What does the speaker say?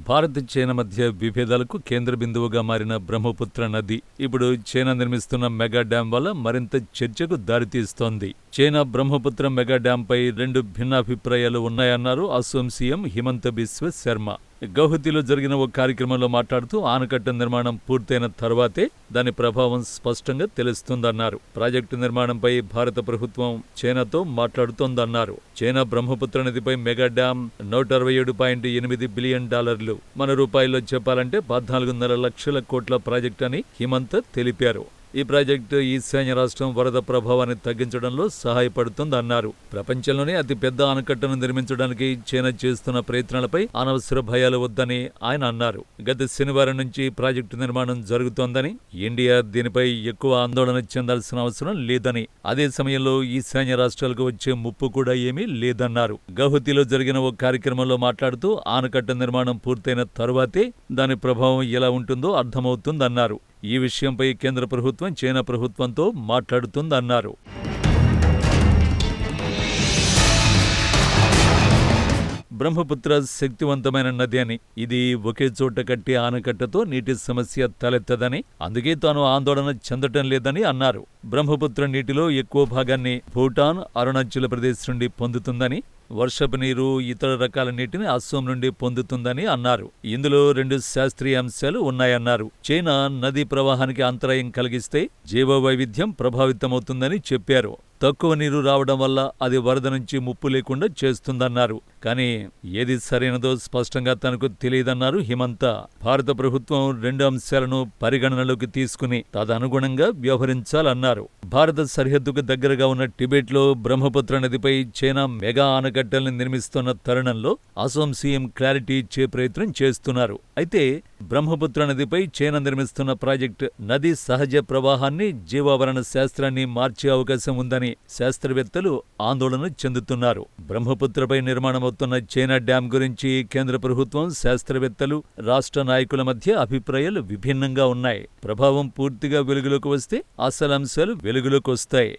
Bharat China మధ్య విభేదాలకు కేంద్ర బిందువుగా మారిన బ్రహ్మపుత్ర నది ఇప్పుడు చైనా నిర్మిస్తున్న మెగా డ్యాం వల్ల మరింత చర్చకు దారితీస్తోంది. చైనా బ్రహ్మపుత్ర మెగా డ్యాంపై రెండు భిన్నాభిప్రాయాలు ఉన్నాయన్నారు అసోం సీఎం హిమంత బిశ్వ శర్మ. గౌహతిలో జరిగిన ఓ కార్యక్రమంలో మాట్లాడుతూ ఆనకట్ట నిర్మాణం పూర్తయిన తర్వాతే దాని ప్రభావం స్పష్టంగా తెలుస్తుందన్నారు. ప్రాజెక్టు నిర్మాణంపై భారత ప్రభుత్వం చైనాతో మాట్లాడుతోందన్నారు. చైనా బ్రహ్మపుత్ర నదిపై మెగా డ్యాం $167.8 బిలియన్, మన రూపాయల్లో చెప్పాలంటే 14.5 లక్షల కోట్ల ప్రాజెక్ట్ అని హిమంత తెలిపారు. ఈ ప్రాజెక్టు ఈశాన్య రాష్ట్రం వరద ప్రభావాన్ని తగ్గించడంలో సహాయపడుతుందన్నారు. ప్రపంచంలోనే అతిపెద్ద ఆనకట్టను నిర్మించడానికి చైనా చేస్తున్న ప్రయత్నాలపై అనవసర భయాలు వద్దని ఆయన అన్నారు. గత శనివారం నుంచి ప్రాజెక్టు నిర్మాణం జరుగుతోందని, ఇండియా దీనిపై ఎక్కువ ఆందోళన చెందాల్సిన అవసరం లేదని, అదే సమయంలో ఈశాన్య రాష్ట్రాలకు వచ్చే ముప్పు కూడా ఏమీ లేదన్నారు. గౌహతిలో జరిగిన ఓ కార్యక్రమంలో మాట్లాడుతూ ఆనకట్ట నిర్మాణం పూర్తయిన తరువాతే దాని ప్రభావం ఎలా ఉంటుందో అర్థమవుతుందన్నారు. ఈ విషయంపై కేంద్ర ప్రభుత్వం చైనా ప్రభుత్వంతో మాట్లాడుతుందన్నారు. బ్రహ్మపుత్ర శక్తివంతమైన నది అని, ఇది ఒకే చోట కట్టే ఆనకట్టతో నీటి సమస్య తలెత్తదని, అందుకే తాను ఆందోళన చెందటం లేదని అన్నారు. బ్రహ్మపుత్ర నీటిలో ఎక్కువ భాగాన్ని భూటాన్, అరుణాచల్ ప్రదేశ్ నుండి పొందుతుందని, వర్షపు నీరు, ఇతర రకాల నీటిని అస్సోం నుండి పొందుతుందని అన్నారు. ఇందులో 2 శాస్త్రీయ అంశాలు ఉన్నాయన్నారు. చైనా నదీ ప్రవాహానికి అంతరాయం కలిగిస్తే జీవ వైవిధ్యం ప్రభావితమవుతుందని చెప్పారు. తక్కువ నీరు రావడం వల్ల అది వరద నుంచి ముప్పు లేకుండా చేస్తుందన్నారు. కానీ ఏది సరైనదో స్పష్టంగా తనకు తెలియదన్నారు హిమంత. భారత ప్రభుత్వం 2 అంశాలను పరిగణనలోకి తీసుకుని తదనుగుణంగా వ్యవహరించాలన్నారు. భారత సరిహద్దుకు దగ్గరగా ఉన్న టిబెట్లో బ్రహ్మపుత్ర నదిపై చైనా మెగా ఆనకట్టల్ని నిర్మిస్తున్న తరుణంలో అసోం సీఎం క్లారిటీ ఇచ్చే ప్రయత్నం చేస్తున్నారు. అయితే బ్రహ్మపుత్ర నదిపై చైనా నిర్మిస్తున్న ప్రాజెక్టు నది సహజ ప్రవాహాన్ని, జీవావరణ శాస్త్రాన్ని మార్చే అవకాశం ఉందని శాస్త్రవేత్తలు ఆందోళన చెందుతున్నారు. బ్రహ్మపుత్రపై నిర్మాణమవుతున్న చైనా డ్యాం గురించి కేంద్ర ప్రభుత్వం, శాస్త్రవేత్తలు, రాష్ట్ర నాయకుల మధ్య అభిప్రాయాలు విభిన్నంగా ఉన్నాయి. ప్రభావం పూర్తిగా వెలుగులోకి వస్తే అసలు అంశాలు వెలుగులోకి వస్తాయి.